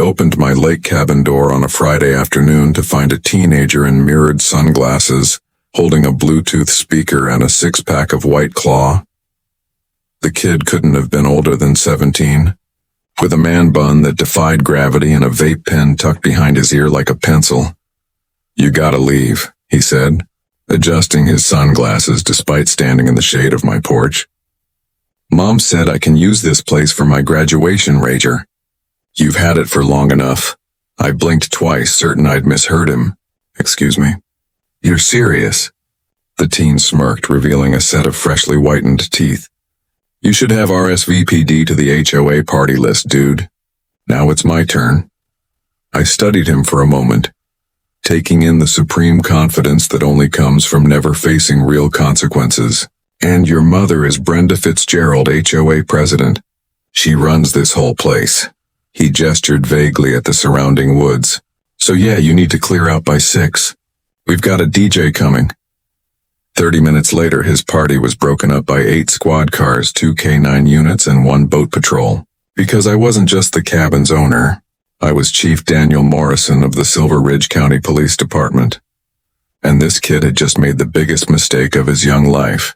opened my lake cabin door on a Friday afternoon to find a teenager in mirrored sunglasses, holding a Bluetooth speaker and a six-pack of White Claw. The kid couldn't have been older than 17, with a man bun that defied gravity and a vape pen tucked behind his ear like a pencil. "You gotta leave," he said, adjusting his sunglasses despite standing in the shade of my porch. "Mom said I can use this place for my graduation rager." "You've had it for long enough." I blinked twice, certain I'd misheard him. "Excuse me. You're serious?" The teen smirked, revealing a set of freshly whitened teeth. "You should have RSVP'd to the HOA party list, dude. Now it's my turn." I studied him for a moment, taking in the supreme confidence that only comes from never facing real consequences. "And your mother is Brenda Fitzgerald, HOA president. She runs this whole place." He gestured vaguely at the surrounding woods. "So yeah, you need to clear out by 6. We've got a DJ coming." 30 minutes later, his party was broken up by 8 squad cars, 2 K9 units, and 1 boat patrol. Because I wasn't just the cabin's owner, I was Chief Daniel Morrison of the Silver Ridge County Police Department. And this kid had just made the biggest mistake of his young life.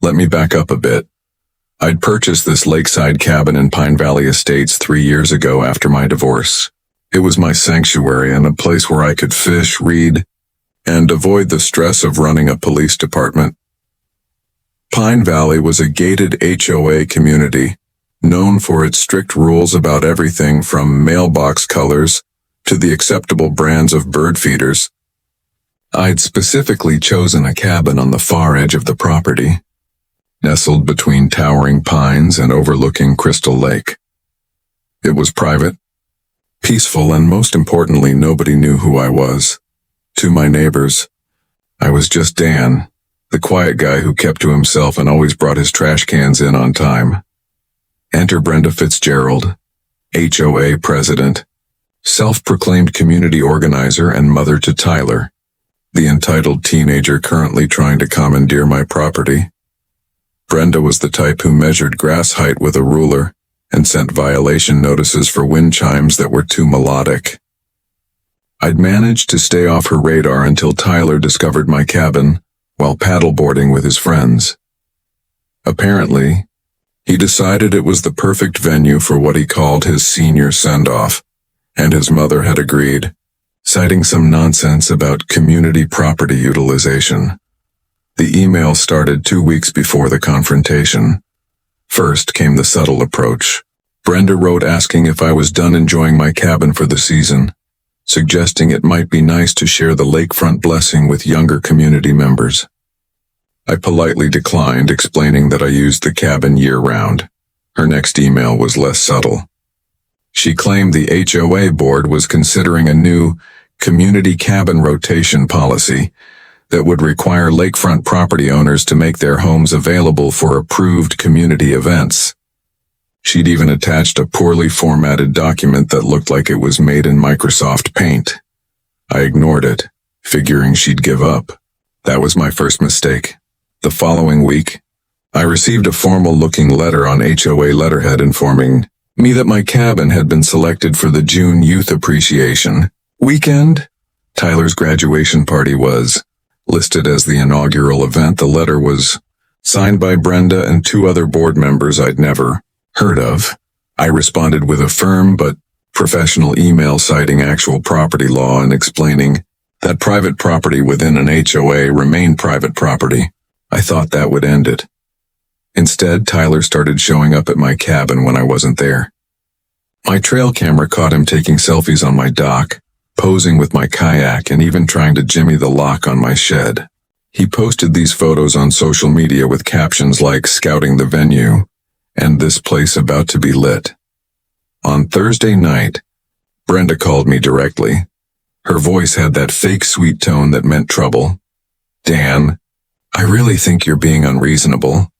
Let me back up a bit. I'd purchased this lakeside cabin in Pine Valley Estates 3 years ago after my divorce. It was my sanctuary and a place where I could fish, read, and avoid the stress of running a police department. Pine Valley was a gated HOA community, known for its strict rules about everything from mailbox colors to the acceptable brands of bird feeders. I'd specifically chosen a cabin on the far edge of the property, nestled between towering pines and overlooking Crystal Lake. It was private, peaceful, and most importantly, nobody knew who I was. To my neighbors, I was just Dan, the quiet guy who kept to himself and always brought his trash cans in on time. Enter Brenda Fitzgerald, HOA president, self-proclaimed community organizer and mother to Tyler, the entitled teenager currently trying to commandeer my property. Brenda was the type who measured grass height with a ruler and sent violation notices for wind chimes that were too melodic. I'd managed to stay off her radar until Tyler discovered my cabin while paddleboarding with his friends. Apparently, he decided it was the perfect venue for what he called his senior send-off, and his mother had agreed, citing some nonsense about community property utilization. The email started 2 weeks before the confrontation. First came the subtle approach. Brenda wrote asking if I was done enjoying my cabin for the season, suggesting it might be nice to share the lakefront blessing with younger community members. I politely declined, explaining that I used the cabin year-round. Her next email was less subtle. She claimed the HOA board was considering a new community cabin rotation policy that would require lakefront property owners to make their homes available for approved community events. She'd even attached a poorly formatted document that looked like it was made in Microsoft Paint. I ignored it, figuring she'd give up. That was my first mistake. The following week, I received a formal-looking letter on HOA letterhead informing me that my cabin had been selected for the June Youth Appreciation Weekend. Tyler's graduation party was listed as the inaugural event. The letter was signed by Brenda and 2 other board members I'd never heard of. I responded with a firm but professional email citing actual property law and explaining that private property within an HOA remained private property. I thought that would end it. Instead, Tyler started showing up at my cabin when I wasn't there. My trail camera caught him taking selfies on my dock, posing with my kayak, and even trying to jimmy the lock on my shed. He posted these photos on social media with captions like "scouting the venue" and "this place about to be lit." On Thursday night, Brenda called me directly. Her voice had that fake sweet tone that meant trouble. "Dan, I really think you're being unreasonable.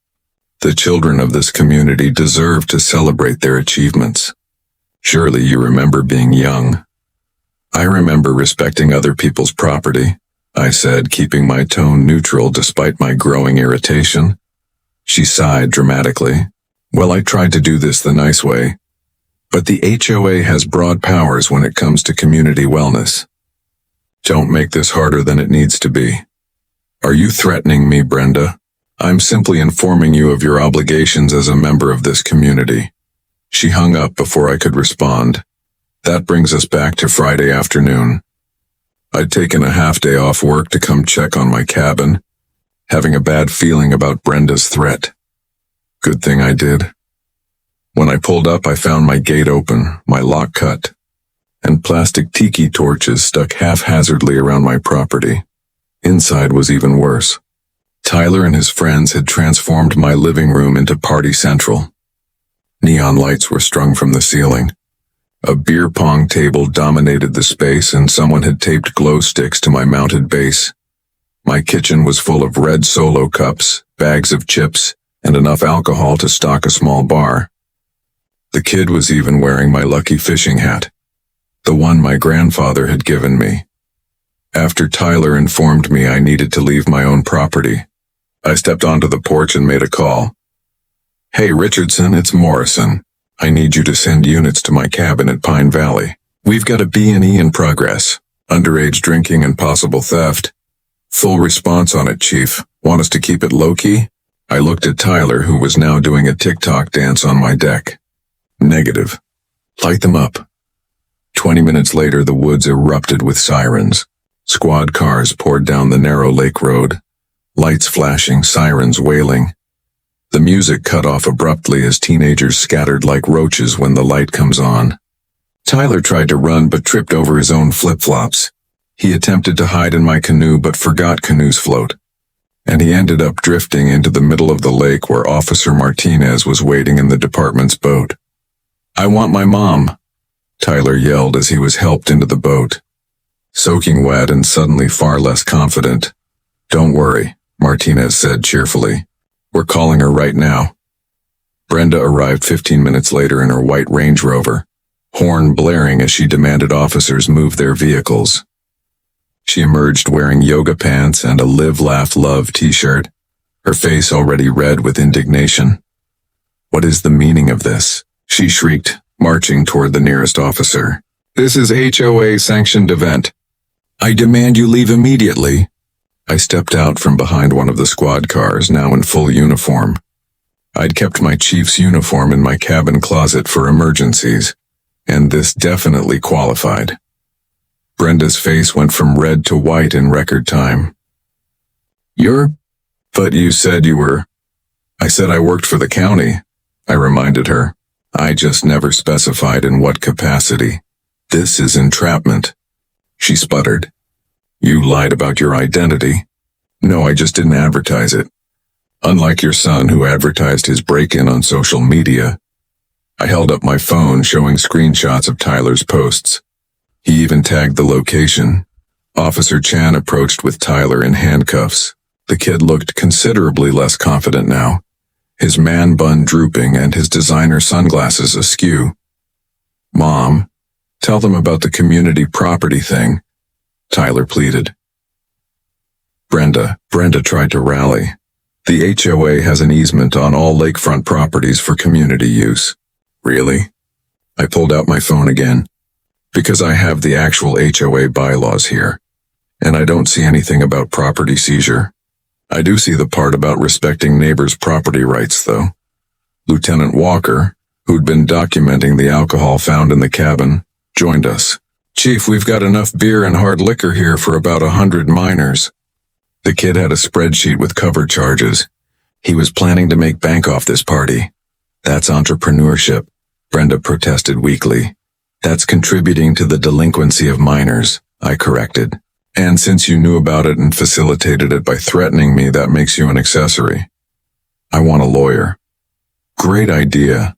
The children of this community deserve to celebrate their achievements. Surely you remember being young." "I remember respecting other people's property," I said, keeping my tone neutral despite my growing irritation. She sighed dramatically. "Well, I tried to do this the nice way. But the HOA has broad powers when it comes to community wellness. Don't make this harder than it needs to be. Are you threatening me, Brenda? I'm simply informing you of your obligations as a member of this community. She hung up before I could respond. That brings us back to Friday afternoon. I'd taken a half day off work to come check on my cabin, having a bad feeling about Brenda's threat. Good thing I did. When I pulled up, I found my gate open, my lock cut, and plastic tiki torches stuck haphazardly around my property. Inside was even worse. Tyler and his friends had transformed my living room into party central. Neon lights were strung from the ceiling. A beer pong table dominated the space, and someone had taped glow sticks to my mounted base. My kitchen was full of red Solo cups, bags of chips, and enough alcohol to stock a small bar. The kid was even wearing my lucky fishing hat, the one my grandfather had given me. After Tyler informed me I needed to leave my own property, I stepped onto the porch and made a call. Hey Richardson, it's Morrison. I need you to send units to my cabin at Pine Valley. We've got a B&E in progress. Underage drinking and possible theft. Full response on it, Chief. Want us to keep it low-key? I looked at Tyler, who was now doing a TikTok dance on my deck. Negative. Light them up. 20 minutes later, the woods erupted with sirens. Squad cars poured down the narrow lake road. Lights flashing, sirens wailing. The music cut off abruptly as teenagers scattered like roaches when the light comes on. Tyler tried to run but tripped over his own flip-flops. He attempted to hide in my canoe but forgot canoes float. And he ended up drifting into the middle of the lake where Officer Martinez was waiting in the department's boat. I want my mom, Tyler yelled as he was helped into the boat. Soaking wet and suddenly far less confident. Don't worry, Martinez said cheerfully. We're calling her right now. Brenda arrived 15 minutes later in her white Range Rover, horn blaring as she demanded officers move their vehicles. She emerged wearing yoga pants and a Live, Laugh, Love t-shirt, her face already red with indignation. What is the meaning of this? She shrieked, marching toward the nearest officer. This is HOA-sanctioned event. I demand you leave immediately. I stepped out from behind one of the squad cars, now in full uniform. I'd kept my chief's uniform in my cabin closet for emergencies, and this definitely qualified. Brenda's face went from red to white in record time. But you said you were. I said I worked for the county, I reminded her. I just never specified in what capacity. This is entrapment. She sputtered. You lied about your identity. No, I just didn't advertise it. Unlike your son who advertised his break-in on social media. I held up my phone showing screenshots of Tyler's posts. He even tagged the location. Officer Chan approached with Tyler in handcuffs. The kid looked considerably less confident now, his man bun drooping and his designer sunglasses askew. Mom, tell them about the community property thing, Tyler pleaded. Brenda tried to rally. The HOA has an easement on all lakefront properties for community use. Really? I pulled out my phone again. Because I have the actual HOA bylaws here, and I don't see anything about property seizure. I do see the part about respecting neighbors' property rights, though. Lieutenant Walker, who'd been documenting the alcohol found in the cabin, joined us. Chief, we've got enough beer and hard liquor here for about 100 minors. The kid had a spreadsheet with cover charges. He was planning to make bank off this party. That's entrepreneurship, Brenda protested weakly. That's contributing to the delinquency of minors, I corrected. And since you knew about it and facilitated it by threatening me, that makes you an accessory. I want a lawyer. Great idea.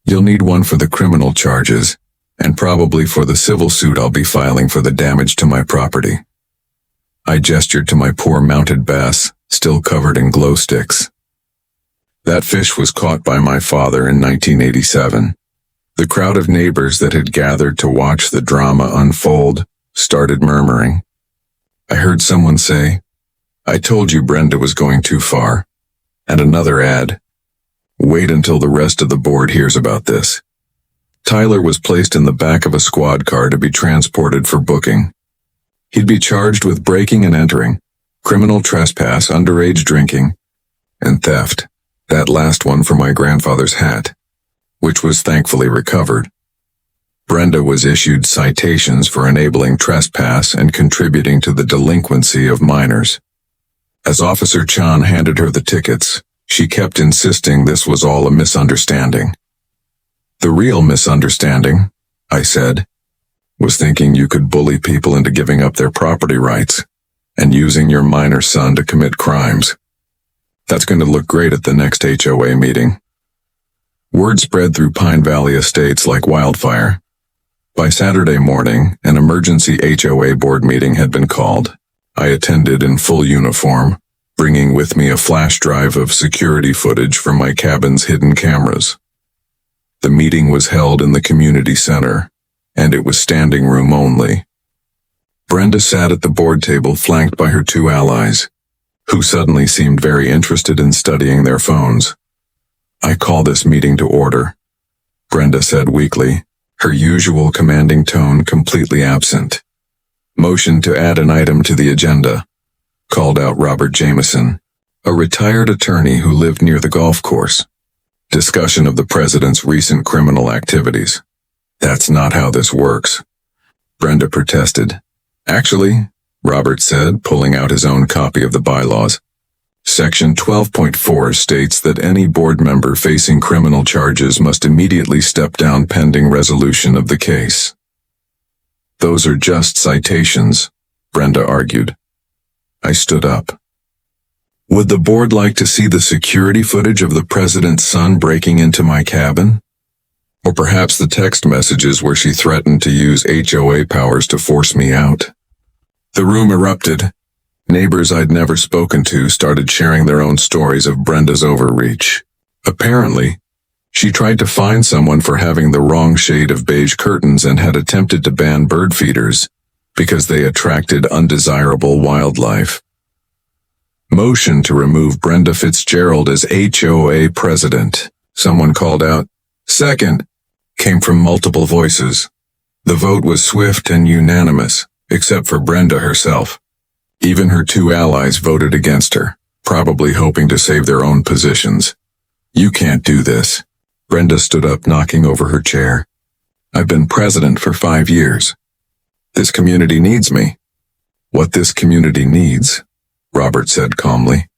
You'll need one for the criminal charges, and probably for the civil suit I'll be filing for the damage to my property. I gestured to my poor mounted bass, still covered in glow sticks. That fish was caught by my father in 1987. The crowd of neighbors that had gathered to watch the drama unfold started murmuring. I heard someone say, I told you Brenda was going too far. And another add, wait until the rest of the board hears about this. Tyler was placed in the back of a squad car to be transported for booking. He'd be charged with breaking and entering, criminal trespass, underage drinking, and theft. That last one for my grandfather's hat, which was thankfully recovered. Brenda was issued citations for enabling trespass and contributing to the delinquency of minors. As Officer Chan handed her the tickets, she kept insisting this was all a misunderstanding. The real misunderstanding, I said, was thinking you could bully people into giving up their property rights and using your minor son to commit crimes. That's going to look great at the next HOA meeting. Word spread through Pine Valley Estates like wildfire. By Saturday morning, an emergency HOA board meeting had been called. I attended in full uniform, bringing with me a flash drive of security footage from my cabin's hidden cameras. The meeting was held in the community center, and it was standing room only. Brenda sat at the board table flanked by her two allies, who suddenly seemed very interested in studying their phones. I call this meeting to order, Brenda said weakly, her usual commanding tone completely absent. Motion to add an item to the agenda, called out Robert Jameson, a retired attorney who lived near the golf course. Discussion of the president's recent criminal activities. That's not how this works, Brenda protested. Actually, Robert said, pulling out his own copy of the bylaws. Section 12.4 states that any board member facing criminal charges must immediately step down pending resolution of the case. Those are just citations, Brenda argued. I stood up. Would the board like to see the security footage of the president's son breaking into my cabin? Or perhaps the text messages where she threatened to use HOA powers to force me out? The room erupted. Neighbors I'd never spoken to started sharing their own stories of Brenda's overreach. Apparently, she tried to fine someone for having the wrong shade of beige curtains and had attempted to ban bird feeders because they attracted undesirable wildlife. Motion to remove Brenda Fitzgerald as HOA president, someone called out. Second, came from multiple voices. The vote was swift and unanimous, except for Brenda herself. Even her two allies voted against her, probably hoping to save their own positions. You can't do this. Brenda stood up, knocking over her chair. I've been president for 5 years. This community needs me. What this community needs, Robert said calmly,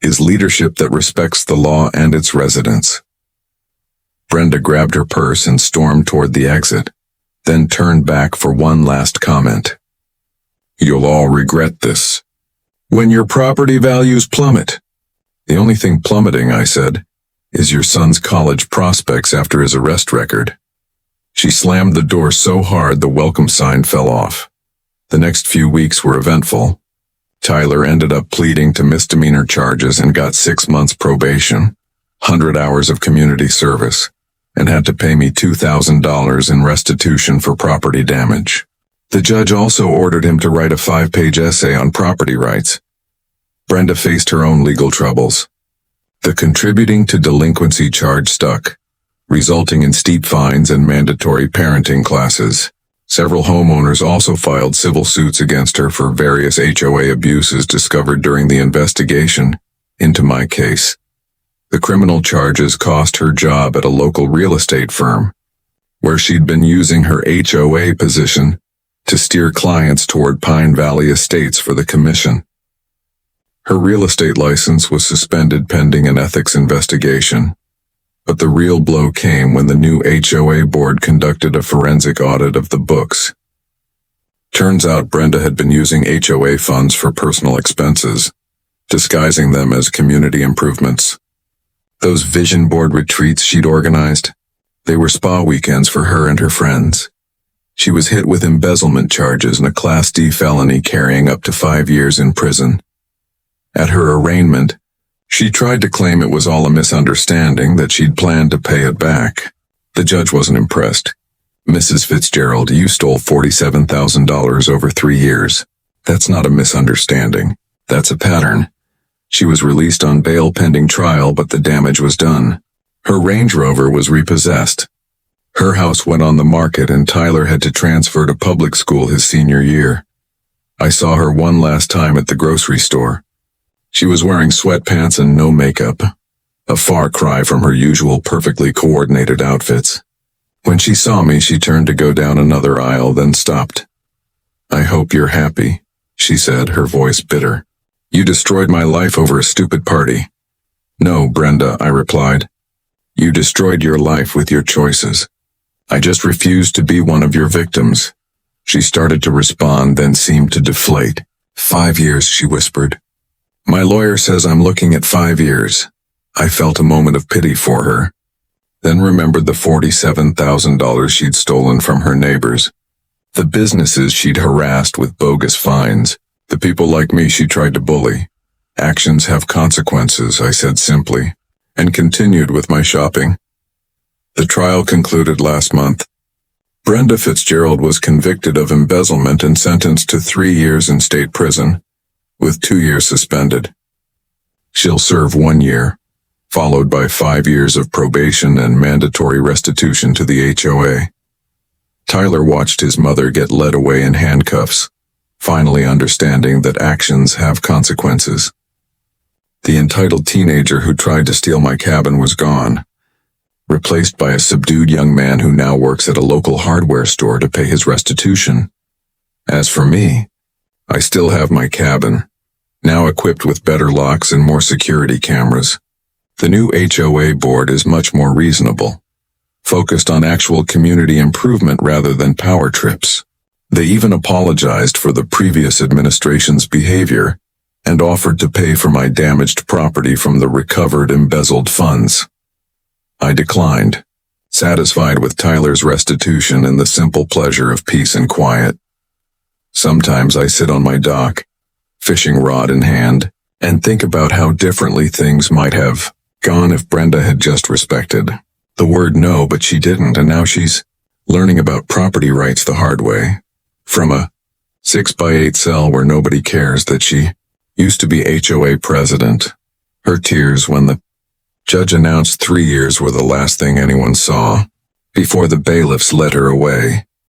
is leadership that respects the law and its residents. Brenda grabbed her purse and stormed toward the exit, then turned back for one last comment. You'll all regret this. When your property values plummet. The only thing plummeting, I said, is your son's college prospects after his arrest record. She slammed the door so hard the welcome sign fell off. The next few weeks were eventful. Tyler ended up pleading to misdemeanor charges and got 6 months probation, 100 hours of community service, and had to pay me $2,000 in restitution for property damage. The judge also ordered him to write a 5-page essay on property rights. Brenda faced her own legal troubles. The contributing to delinquency charge stuck, resulting in steep fines and mandatory parenting classes. Several homeowners also filed civil suits against her for various HOA abuses discovered during the investigation into my case. The criminal charges cost her job at a local real estate firm, where she'd been using her HOA position to steer clients toward Pine Valley Estates for the commission. Her real estate license was suspended pending an ethics investigation, but the real blow came when the new HOA board conducted a forensic audit of the books. Turns out Brenda had been using HOA funds for personal expenses, disguising them as community improvements. Those vision board retreats she'd organized, they were spa weekends for her and her friends. She was hit with embezzlement charges and a Class D felony carrying up to 5 years in prison. At her arraignment, she tried to claim it was all a misunderstanding, that she'd planned to pay it back. The judge wasn't impressed. Mrs. Fitzgerald, you stole $47,000 over 3 years. That's not a misunderstanding. That's a pattern. She was released on bail pending trial, but the damage was done. Her Range Rover was repossessed. Her house went on the market and Tyler had to transfer to public school his senior year. I saw her one last time at the grocery store. She was wearing sweatpants and no makeup, a far cry from her usual perfectly coordinated outfits. When she saw me, she turned to go down another aisle, then stopped. "I hope you're happy," she said, her voice bitter. "You destroyed my life over a stupid party." "No, Brenda," I replied. "You destroyed your life with your choices. I just refused to be one of your victims." She started to respond, then seemed to deflate. "5 years," she whispered. "My lawyer says I'm looking at 5 years. I felt a moment of pity for her, then remembered the $47,000 she'd stolen from her neighbors, the businesses she'd harassed with bogus fines, the people like me she tried to bully. "Actions have consequences," I said simply, and continued with my shopping. The trial concluded last month. Brenda Fitzgerald was convicted of embezzlement and sentenced to 3 years in state prison, with 2 years suspended. She'll serve 1 year, followed by 5 years of probation and mandatory restitution to the HOA. Tyler watched his mother get led away in handcuffs, finally understanding that actions have consequences. The entitled teenager who tried to steal my cabin was gone, replaced by a subdued young man who now works at a local hardware store to pay his restitution. As for me, I still have my cabin, now equipped with better locks and more security cameras. The new HOA board is much more reasonable, focused on actual community improvement rather than power trips. They even apologized for the previous administration's behavior and offered to pay for my damaged property from the recovered embezzled funds. I declined, satisfied with Tyler's restitution and the simple pleasure of peace and quiet. Sometimes I sit on my dock, fishing rod in hand, and think about how differently things might have gone if Brenda had just respected the word no, but she didn't, and now she's learning about property rights the hard way. From a 6x8 cell where nobody cares that she used to be HOA president. Her tears when the judge announced 3 years were the last thing anyone saw, before the bailiffs led her away.